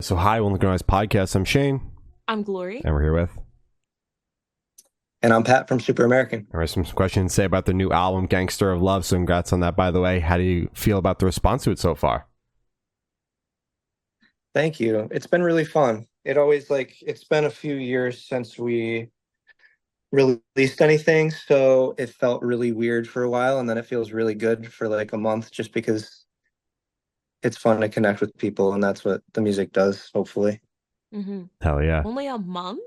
So hi, welcome to Noise Podcast. I'm Shane. I'm Glory. And we're here with. And I'm Pat from Super American. All right, some questions to say about the new album, Gangster of Love. So congrats on that, by the way. How do you feel about the response to it so far? Thank you. It's been really fun. It's been a few years since we released anything, so it felt really weird for a while, and then it feels really good for like a month just because it's fun to connect with people, and that's what the music does, hopefully. Mm-hmm. Hell yeah. Only a month?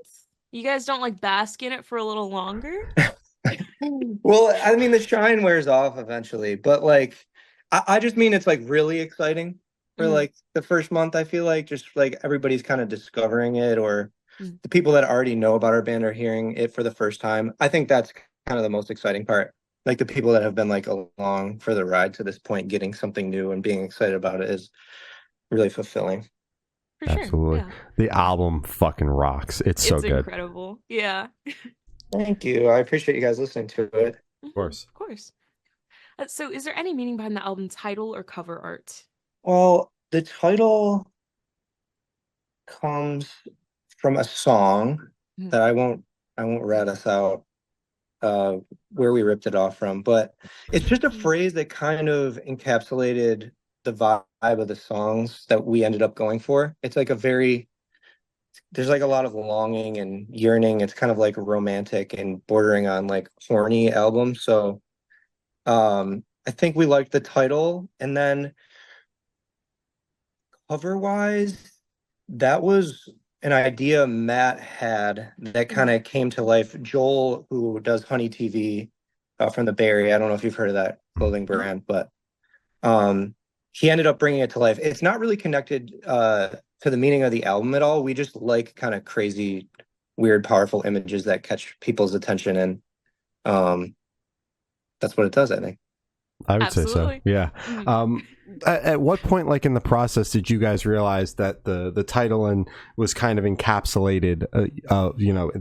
You guys don't like bask in it for a little longer? Well, I mean, the shine wears off eventually, but like, I just mean it's like really exciting for Mhm. like the first month. I feel like just like everybody's kind of discovering it, or Mm. the people that already know about our band are hearing it for the first time. I think that's kind of the most exciting part. Like the people that have been like along for the ride to this point, getting something new and being excited about it is really fulfilling. For sure. Absolutely. Yeah. The album fucking rocks. It's so It's good. incredible. Yeah. Thank you. I appreciate you guys listening to it. Of course. Of course. So is there any meaning behind the album title or cover art? Well, the title comes from a song Mhm. that I won't rat us out uh where we ripped it off from, but it's just a phrase that kind of encapsulated the vibe of the songs that we ended up going for. It's like there's like a lot of longing and yearning. It's kind of like romantic and bordering on like horny album. So I think we liked the title, and then cover wise, that was an idea Matt had that kind Mhm. of came to life. Joel, who does Honey TV from the Bay Area, I don't know if you've heard of that clothing Uh-huh. brand, but um, he ended up bringing it to life. It's not really connected to the meaning of the album at all. We just like kind of crazy, weird, powerful images that catch people's attention, and um, that's what it does, I think. I would say so. Absolutely. Yeah. Mhm. Um, at what point, like in the process, did you guys realize that the title and was kind of encapsulated,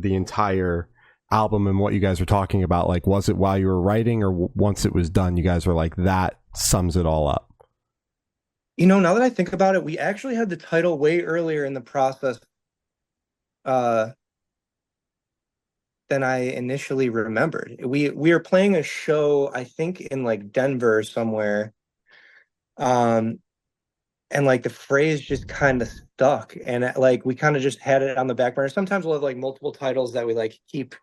the entire album and what you guys were talking about? Like, was it while you were writing, or once it was done, you guys were like, that sums it all up? Now that I think about it, we actually had the title way earlier in the process uh, than I initially remembered. We were playing a show, I think in like Denver somewhere, um, and like the phrase just kind of stuck, and like we kind of just had it on the back burner. Sometimes we'll have like multiple titles that we like keep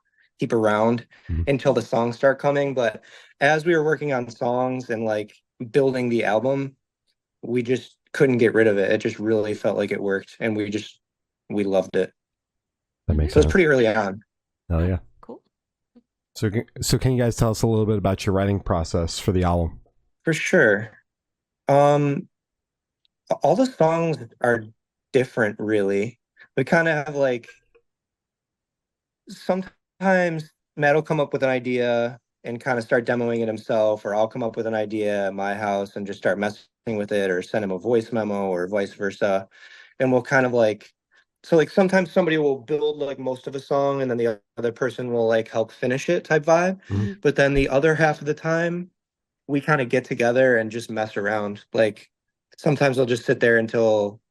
around Mhm. until the songs start coming. But as we were working on songs and like building the album, we just couldn't get rid of it. It just really felt like it worked, and we loved it. That makes So it's sense. pretty early on. Oh Oh, yeah. cool. So can you guys tell us a little bit about your writing process for the album? For sure. Um, all the songs are different, really. We kind of have like sometimes Matt will come up with an idea and kind of start demoing it himself, or I'll come up with an idea at my house and just start messing with it, or send him a voice memo, or vice versa. And we'll kind of like, so like sometimes somebody will build like most of a song and then the other person will like help finish it type vibe. Mhm. Mhm. But then the other half of the time, we kind of get together and just mess around. Like sometimes I'll just sit there until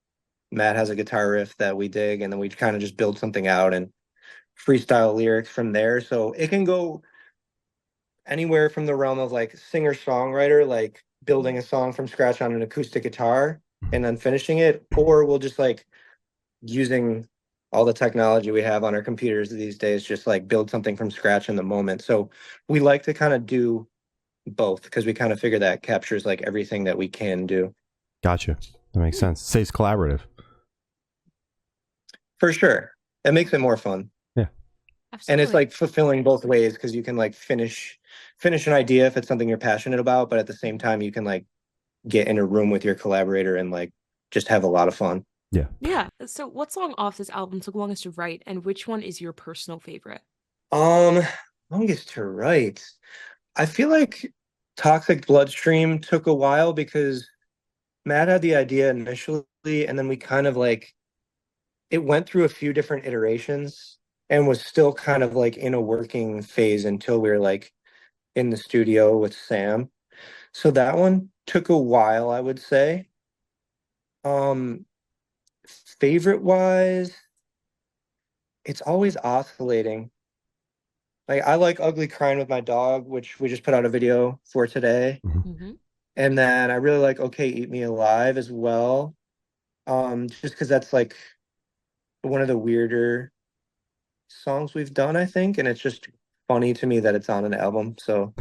Matt has a guitar riff that we dig, and then we kind of just build something out and freestyle lyrics from there. So it can go anywhere from the realm of like singer-songwriter, like building a song from scratch on an acoustic guitar and then finishing it, or we'll just like using all the technology we have on our computers these days, just like build something from scratch in the moment. So we like to kind of do both because we kind of figure that captures like everything that we can do. Gotcha. That makes sense. Stays collaborative. For sure. It makes it more fun. Yeah. And it's Absolutely. like fulfilling both ways because you can like finish an idea if it's something you're passionate about, but at the same time you can like get in a room with your collaborator and like just have a lot of fun. Yeah. Yeah. So what song off this album took longest to write, and which one is your personal favorite? Um, longest to write. I feel like Toxic Bloodstream took a while because Matt had the idea initially, and then we kind of like it went through a few different iterations and was still kind of like in a working phase until we were like in the studio with Sam. So that one took a while, I would say. Um, Favorite wise, it's always oscillating. Like I like Ugly Crying with My Dog, which we just put out a video for today. Mm-hmm. And then I really like Okay Eat Me Alive as well. Just because that's like one of the weirder songs we've done, I think, and it's just funny to me that it's on an album. So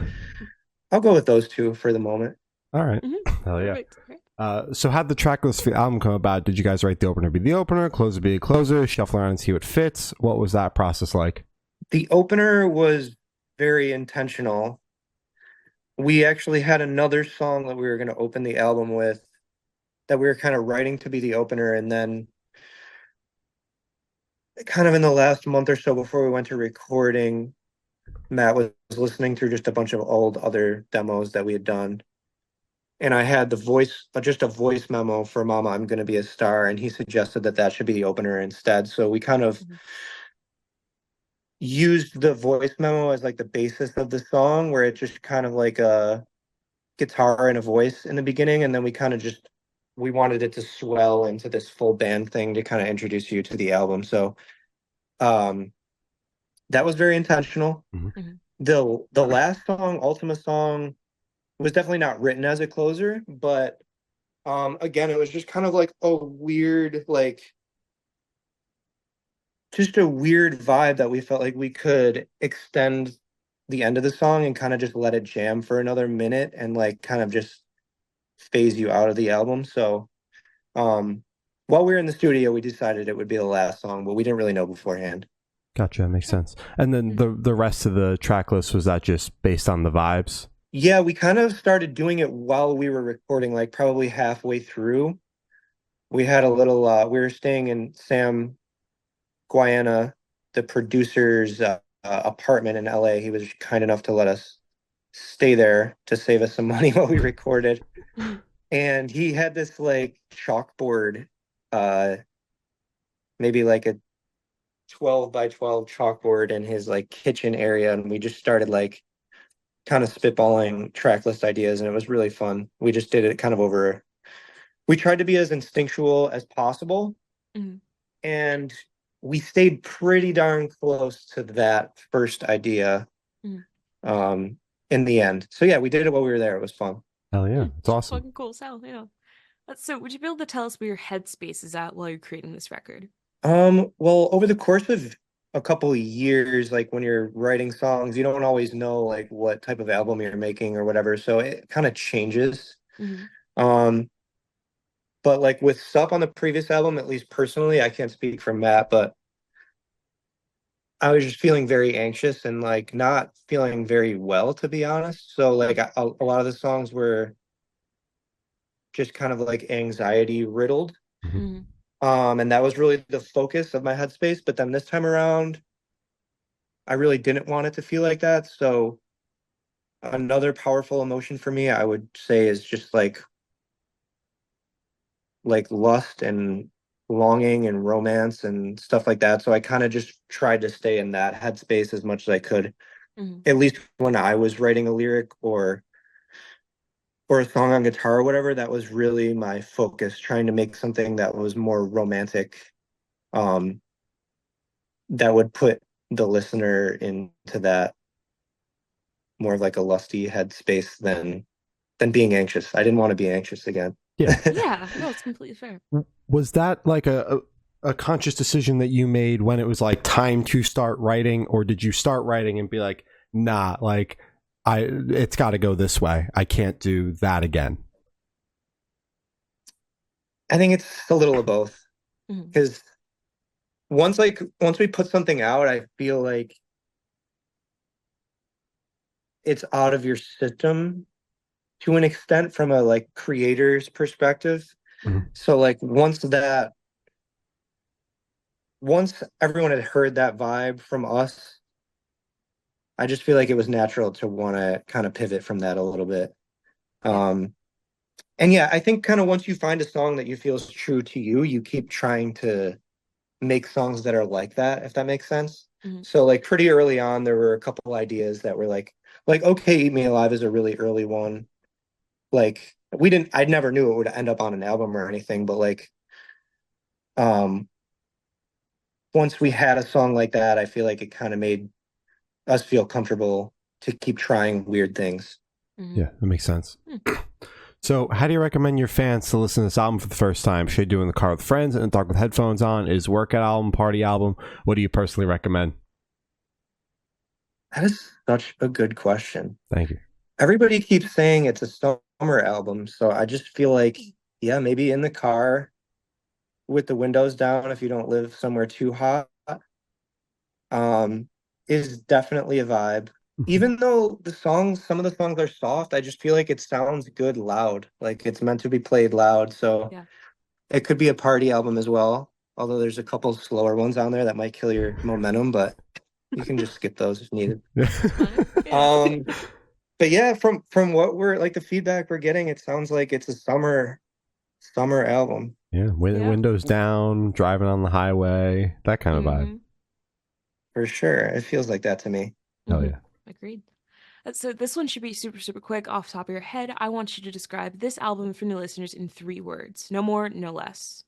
I'll go with those two for the moment. All right. Mm-hmm. Hell yeah. Perfect. Okay. So how'd the track list for the album come about? Did you guys write the opener be the opener, closer be a closer, shuffle around and see what fits? What was that process like? The opener was very intentional. We actually had another song that we were going to open the album with that we were kind of writing to be the opener, and then kind of in the last month or so before we went to recording, Matt was listening through just a bunch of old other demos that we had done. And I had the voice, just a voice memo for Mama, I'm Gonna Be a Star. And he suggested that that should be the opener instead. So we kind of used the voice memo as like the basis of the song, where it just kind of like a guitar and a voice in the beginning. And then we kind of just, we wanted it to swell into this full band thing to kind of introduce you to the album. So um, that was very intentional. Mm-hmm. The last song, Ultima Song, was definitely not written as a closer, but again, it was just kind of like a weird, like just a weird vibe that we felt like we could extend the end of the song and kind of just let it jam for another minute and like kind of just phase you out of the album. So while we were in the studio, we decided it would be the last song, but we didn't really know beforehand. Gotcha, makes sense. And then the rest of the track list, was that just based on the vibes? Yeah, we kind of started doing it while we were recording, like probably halfway through. We had a little we were staying in Sam Guayana, the producer's apartment in LA. He was kind enough to let us stay there to save us some money while we recorded. And he had this like chalkboard, uh, maybe like a 12 by 12 chalkboard in his like kitchen area. And we just started like kind of spitballing track list ideas. And it was really fun. We just did it kind of over. We tried to be as instinctual as possible. Mm-hmm. And we stayed pretty darn close to that first idea in the end. So yeah, we did it while we were there. It was fun. Hell yeah, it's awesome. Fucking cool sound, yeah. So would you be able to tell us where your headspace is at while you're creating this record? Well, over the course of a couple of years, like when you're writing songs, you don't always know like what type of album you're making or whatever. So it kind of changes. Mm-hmm. But like with Sup on the previous album, at least personally, I can't speak for Matt, but I was just feeling very anxious and like not feeling very well, to be honest. So like a lot of the songs were just kind of like anxiety riddled. Mm-hmm. And that was really the focus of my headspace. But then this time around, I really didn't want it to feel like that. So another powerful emotion for me, I would say, is just like lust and longing and romance and stuff like that. So I kind of just tried to stay in that headspace as much as I could, at least when I was writing a lyric or a song on guitar or whatever. That was really my focus, trying to make something that was more romantic, that would put the listener into that more of like a lusty headspace than being anxious. I didn't want to be anxious again. Yeah. Yeah, no, it's completely fair. Was that like a conscious decision that you made when it was like time to start writing, or did you start writing and be like, nah, like it's got to go this way, I can't do that again? I think it's a little of both, because once we put something out, I feel like it's out of your system to an extent from a like creator's perspective. So like once everyone had heard that vibe from us, I just feel like it was natural to want to kind of pivot from that a little bit. And yeah, I think kind of once you find a song that you feel is true to you, you keep trying to make songs that are like that, if that makes sense. So like pretty early on, there were a couple ideas that were like Okay Eat Me Alive is a really early one. Like I never knew it would end up on an album or anything, but like Um, Once we had a song like that, I feel like it kind of made us feel comfortable to keep trying weird things. Mhm. Yeah, that makes sense. Hmm. So, how do you recommend your fans to listen to this album for the first time? Should they do it in the car with friends and talk with headphones on? Is workout album, party album? What do you personally recommend? That is such a good question. Thank you. Everybody keeps saying it's a summer album, so I just feel like, yeah, maybe in the car with the windows down if you don't live somewhere too hot, um, is definitely a vibe. Even though some of the songs are soft, I just feel like it sounds good loud. Like it's meant to be played loud. So Yeah. it could be a party album as well. Although there's a couple slower ones on there that might kill your momentum, but you can just skip those if needed. That's fine. Yeah. Um, but yeah, from what we're like the feedback we're getting, it sounds like it's a summer album. Yeah, Yeah. windows down, driving on the highway, that kind of vibe. Mhm. For sure. It feels like that to me. Hell Mhm. yeah. Agreed. So this one should be super, super quick off the top of your head. I want you to describe this album for new listeners in 3 words. No more, no less.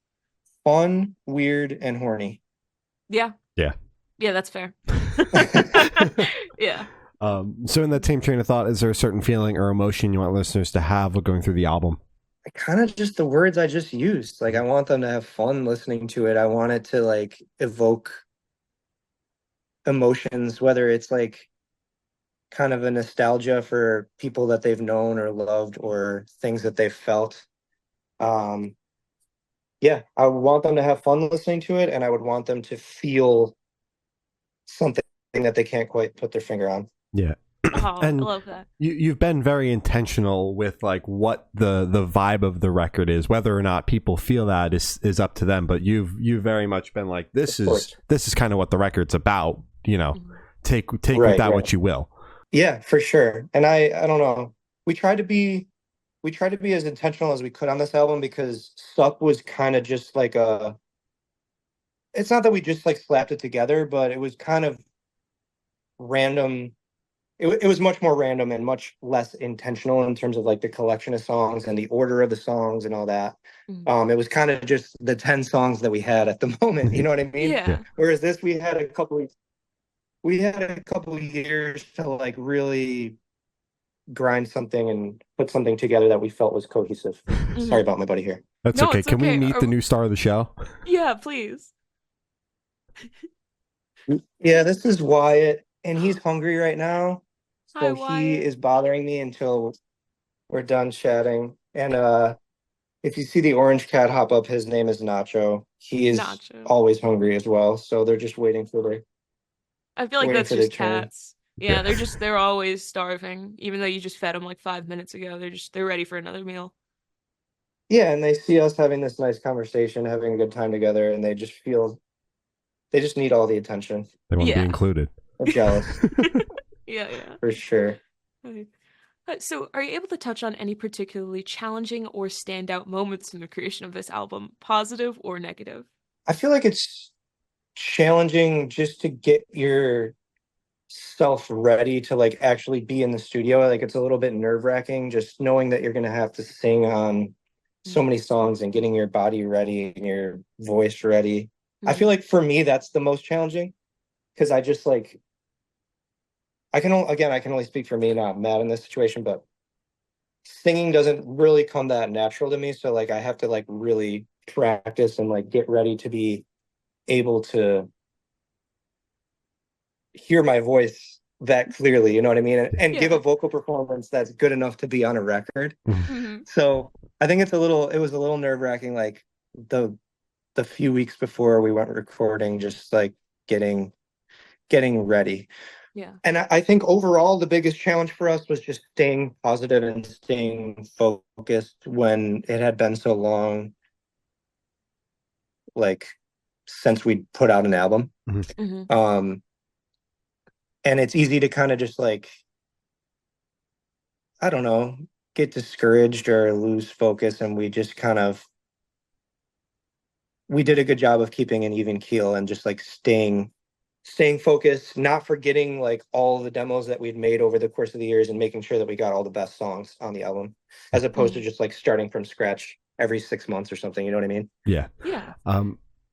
Fun, weird, and horny. Yeah. Yeah. Yeah, that's fair. Yeah. So in that same train of thought, is there a certain feeling or emotion you want listeners to have while going through the album? Kind of just the words I just used. Like I want them to have fun listening to it. I want it to like evoke emotions, whether it's like kind of a nostalgia for people that they've known or loved or things that they've felt. Um, yeah, I would want them to have fun listening to it, and I would want them to feel something that they can't quite put their finger on. Yeah. Oh, I And love that. you've been very intentional with like what the vibe of the record is. Whether or not people feel that is up to them, but you've very much been like, this Of course. is kind of what the record's about, Mhm. take with Right, that right. what you will. Yeah, for sure. And I don't know. We tried to be as intentional as we could on this album because Suck was kind of just like a it's not that we just like slapped it together, but it was kind of random. It was much more random and much less intentional in terms of like the collection of songs and the order of the songs and all that. Mhm. It was kind of just the 10 songs that we had at the moment, you know what I mean? Yeah. Yeah. Whereas this we had a couple of years to like really grind something and put something together that we felt was cohesive. Mhm. Sorry about my buddy here. That's No, okay. it's Can we okay. meet the new star of the show? Yeah, please. Yeah, this is Wyatt, and he's hungry right now. Hi, So he Wyatt. is bothering me until we're done chatting. And if you see the orange cat hop up, his name is Nacho. He is Nacho. always hungry as well. So they're just I feel like waiting that's for their just turn. cats. Yeah, they're always starving, even though you just fed them like 5 minutes ago. They're ready for another meal. Yeah, and they see us having this nice conversation, having a good time together, and they just need all the attention. They want to be Yeah. included. They're jealous Yeah. for sure. Okay. So, are you able to touch on any particularly challenging or standout moments in the creation of this album, positive or negative? I feel like it's challenging just to get yourself ready to like actually be in the studio. Like it's a little bit nerve-wracking just knowing that you're gonna have to sing on so many songs and getting your body ready and your voice ready. I feel like for me that's the most challenging because I just like I can only speak for me, not Matt in this situation, but singing doesn't really come that natural to me. So like I have to like really practice and like get ready to be able to hear my voice that clearly, you know what I mean? And give Yeah. a vocal performance that's good enough to be on a record. Mhm. So I think it was a little nerve-wracking, like the few weeks before we went recording, just like getting ready. Yeah. And I think overall the biggest challenge for us was just staying positive and staying focused when it had been so long, like since we put out an album. Mhm. And it's easy to kind of just like, I don't know, get discouraged or lose focus. And we just kind of, we did a good job of keeping an even keel and just like staying focused, not forgetting like all the demos that we'd made over the course of the years and making sure that we got all the best songs on the album, as opposed to just like starting from scratch every 6 months or something. You know what I mean? Yeah. Yeah.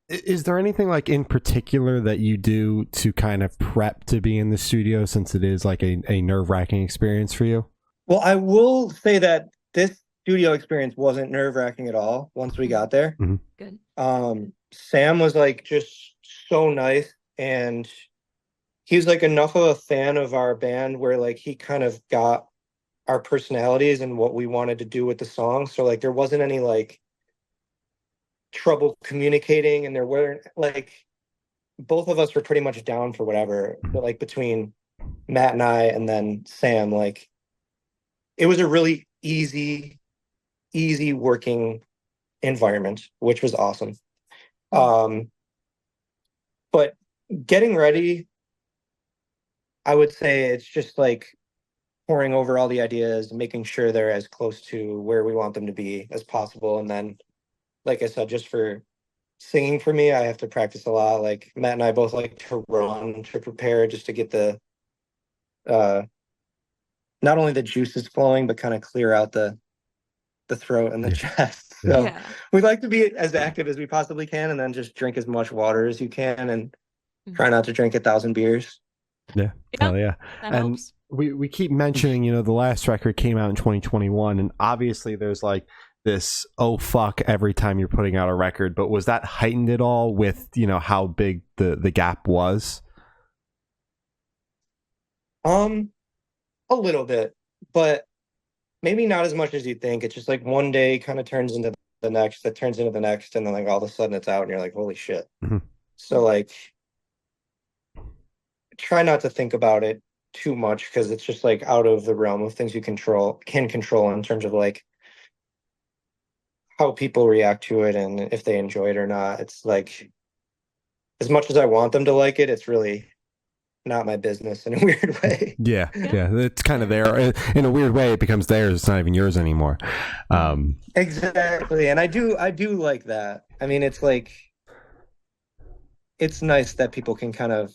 Is there anything like in particular that you do to kind of prep to be in the studio, since it is like a nerve-wracking experience for you? Well, I will say that this studio experience wasn't nerve-wracking at all once we got there. Mm-hmm. Good. Sam was like just so nice, and he's like enough of a fan of our band where like he kind of got our personalities and what we wanted to do with the song. So like there wasn't any like trouble communicating, and there weren't like both of us were pretty much down for whatever. But like between Matt and I and then Sam, like it was a really easy working environment, which was awesome. But getting ready, I would say it's just like pouring over all the ideas, making sure they're as close to where we want them to be as possible. And then, like I said, just for singing for me, I have to practice a lot. Like Matt and I both like to run to prepare just to get the not only the juices flowing, but kind of clear out the throat and the chest. So we like to be as active as we possibly can, and then just drink as much water as you can, and try not to drink 1,000 beers. Yeah. Hell yeah. That and helps. we keep mentioning, you know, the last record came out in 2021, and obviously there's like this oh fuck every time you're putting out a record, but was that heightened at all with, you know, how big the gap was? A little bit, but maybe not as much as you think. It's just like one day kind of turns into the next, that turns into the next, and then like all of a sudden it's out and you're like, holy shit. So like try not to think about it too much, because it's just like out of the realm of things you can control in terms of like how people react to it and if they enjoy it or not. It's like, as much as I want them to like it, it's really not my business in a weird way. Yeah. It's kind of there in a weird way. It becomes theirs. It's not even yours anymore. Exactly. And I do like that. I mean, it's like, it's nice that people can kind of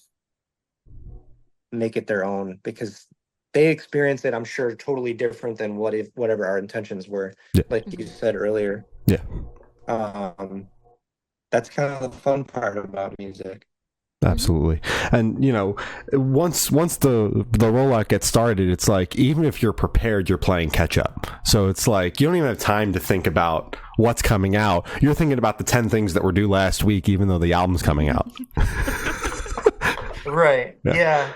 make it their own, because they experience it, I'm sure, totally different than whatever our intentions were. Like you said earlier. That's kind of the fun part about music. Absolutely. And you know, once the rollout gets started, it's like, even if you're prepared, you're playing catch up. So it's like you don't even have time to think about what's coming out. You're thinking about the 10 things that were due last week, even though the album's coming out. Right. Yeah.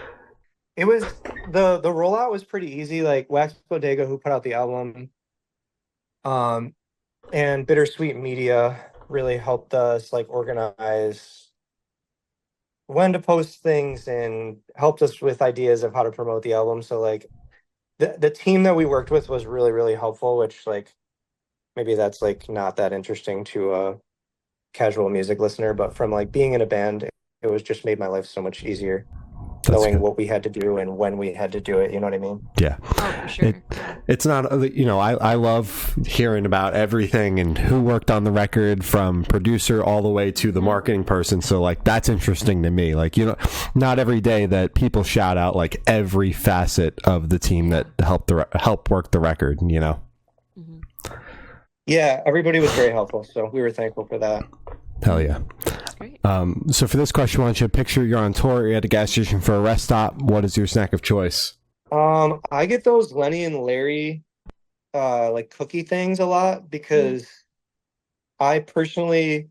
It was the rollout was pretty easy. Like Wax Bodega, who put out the album, and Bittersweet Media really helped us like organize when to post things and helped us with ideas of how to promote the album. So like the team that we worked with was really, really helpful, which like maybe that's like not that interesting to a casual music listener, but from like being in a band, it was just made my life so much easier. Knowing what we had to do and when we had to do it, you know what I mean? Yeah. Oh, for sure. It's not, you know, I love hearing about everything and who worked on the record, from producer all the way to the marketing person. So like, that's interesting to me. Like, you know, not every day that people shout out like every facet of the team that helped work the record, you know? Yeah, everybody was very helpful. So we were thankful for that. Hell yeah. Great. So for this question, I want you to picture you're on tour, you're at a gas station for a rest stop. What is your snack of choice? I get those Lenny and Larry like cookie things a lot, because I personally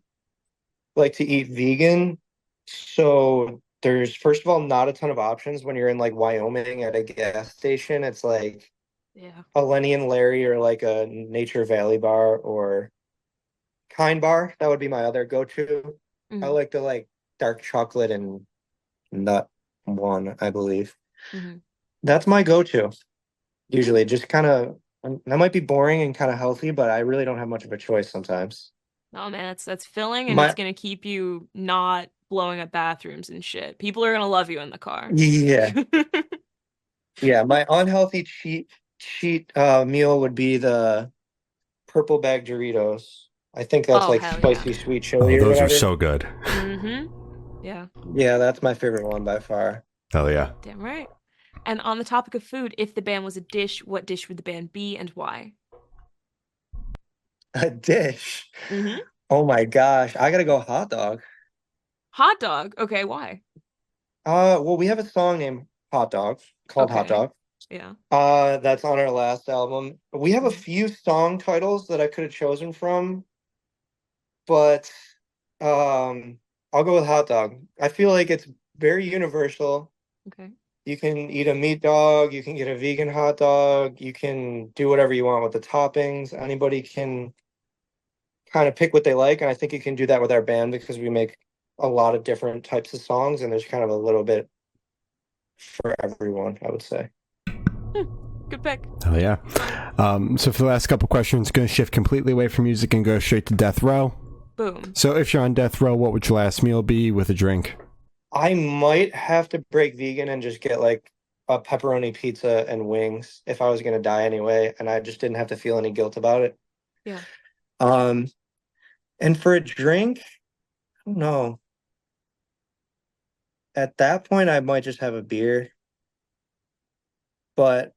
like to eat vegan. So there's, first of all, not a ton of options when you're in like Wyoming at a gas station. It's like a Lenny and Larry, or like a Nature Valley bar, or Kind Bar. That would be my other go-to. I like the like dark chocolate and nut one, I believe. That's my go-to. Usually, just kind of, that might be boring and kind of healthy, but I really don't have much of a choice sometimes. Oh man, that's filling, and it's gonna keep you not blowing up bathrooms and shit. People are gonna love you in the car. Yeah. Yeah, my unhealthy cheat meal would be the purple bag Doritos. I think that's like spicy sweet chili. Those are so good. Yeah. Yeah, that's my favorite one by far. Hell yeah. Damn right. And on the topic of food, if the band was a dish, what dish would the band be and why? A dish? Oh my gosh, I gotta go hot dog. Hot dog. Okay, why? Well, we have a song named Hot Dog called Hot Okay. Dog. Yeah. That's on our last album. We have a Mhm. few song titles that I could have chosen from, but I'll go with Hot Dog. I feel like it's very universal. Okay. You can eat a meat dog, you can get a vegan hot dog, you can do whatever you want with the toppings. Anybody can kind of pick what they like, and I think you can do that with our band because we make a lot of different types of songs, and there's kind of a little bit for everyone, I would say. Hmm, good pick. Oh yeah. So for the last couple questions, going to shift completely away from music and go straight to death row. Boom. So if you're on death row, what would your last meal be with a drink? I might have to break vegan and just get like a pepperoni pizza and wings if I was gonna die anyway, and I just didn't have to feel any guilt about it. Yeah. Um, and for a drink, I don't know. At that point, I might just have a beer. But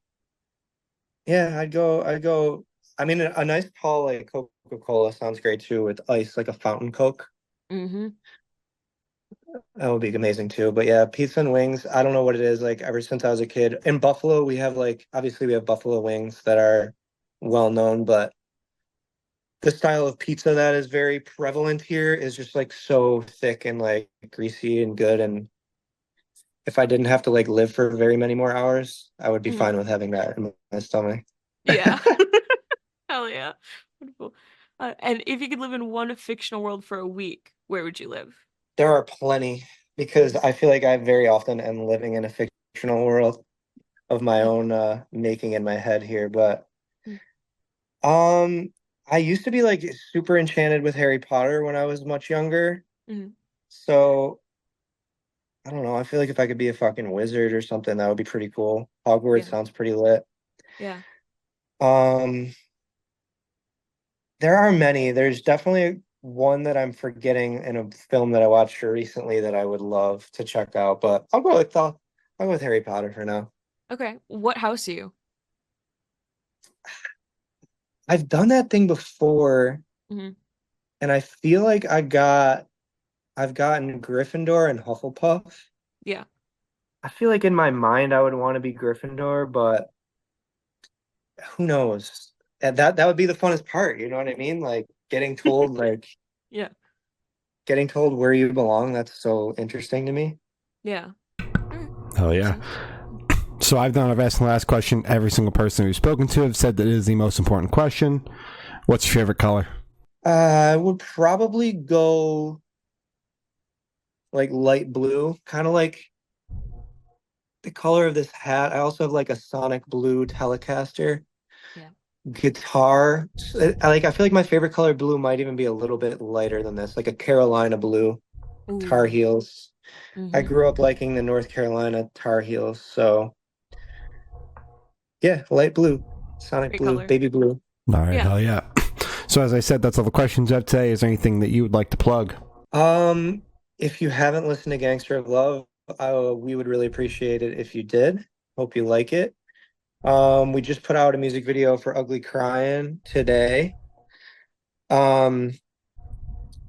yeah, I'd go. I mean, a nice tall like Coca-Cola sounds great too with ice, like a fountain Coke. Mm-hmm. That would be amazing too. But yeah, pizza and wings, I don't know what it is. Like ever since I was a kid. In Buffalo, we have like obviously we have buffalo wings that are well known, but the style of pizza that is very prevalent here is just like so thick and like greasy and good. And if I didn't have to like live for very many more hours, I would be Mm-hmm. fine with having that in my stomach. Yeah. Hell yeah. Wonderful. And if you could live in one fictional world for a week, where would you live? There are plenty because I feel like I very often am living in a fictional world of my Mm, own making in my head here. But mm, um I used to be like super enchanted with Harry Potter when I was much younger. mm. So I don't know. I feel like if I could be a fucking wizard or something, that would be pretty cool. Hogwarts Yeah. sounds pretty lit. Yeah. Um, there are many. There's definitely one that I'm forgetting in a film that I watched recently that I would love to check out, but I'll go with Harry Potter for now. Okay. What house are you? I've done that thing before, Hmm. and I feel like I've gotten Gryffindor and Hufflepuff. Yeah. I feel like in my mind I would want to be Gryffindor, but who knows? And that would be the funnest part, you know what I mean? Like Yeah. getting told where you belong. That's so interesting to me. Yeah. All right. Oh Makes yeah. sense. So I've asked the last question. Every single person we've spoken to have said that it is the most important question. What's your favorite color? I would probably go like light blue, kind of like the color of this hat. I also have like a Sonic blue Telecaster Yeah. guitar. I feel like my favorite color blue might even be a little bit lighter than this, like a Carolina blue, Tar Ooh. Heels. I Mm-hmm. grew up liking the North Carolina Tar Heels, so yeah, light blue, Sonic Great blue, color. baby blue. All right, Yeah. hell yeah. So as I said, that's all the questions I have today. Is there anything that you would like to plug? Um, if you haven't listened to Gangster of Love, we would really appreciate it if you did. Hope you like it. We just put out a music video for Ugly Crying today. Um,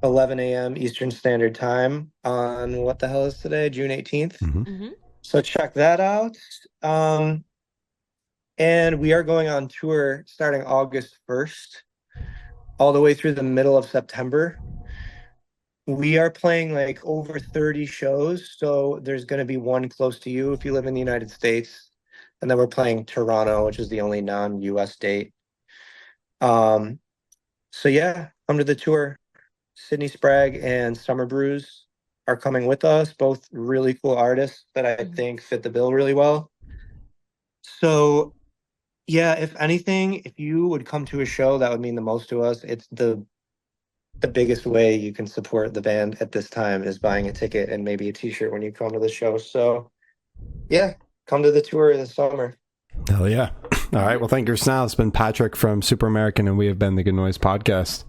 11 a.m. Eastern Standard Time on what the hell is today? June 18th. Mm-hmm. Mm-hmm. So check that out. Um, and we are going on tour starting August 1st, all the way through the middle of September. We are playing like over 30 shows, so there's going to be one close to you if you live in the United States. And then we're playing Toronto, which is the only non-US date. Um, so yeah, come to the tour. Sydney Sprague and Summer Brews are coming with us, both really cool artists that I Mm-hmm. think fit the bill really well. So yeah, if anything, if you would come to a show, that would mean the most to us. It's the biggest way you can support the band at this time is buying a ticket and maybe a t-shirt when you come to the show. So yeah, come to the tour this summer. Hell yeah. All right. Well, thank you, Snell. It's been Patrick from Super American, and we have been the Good Noise Podcast.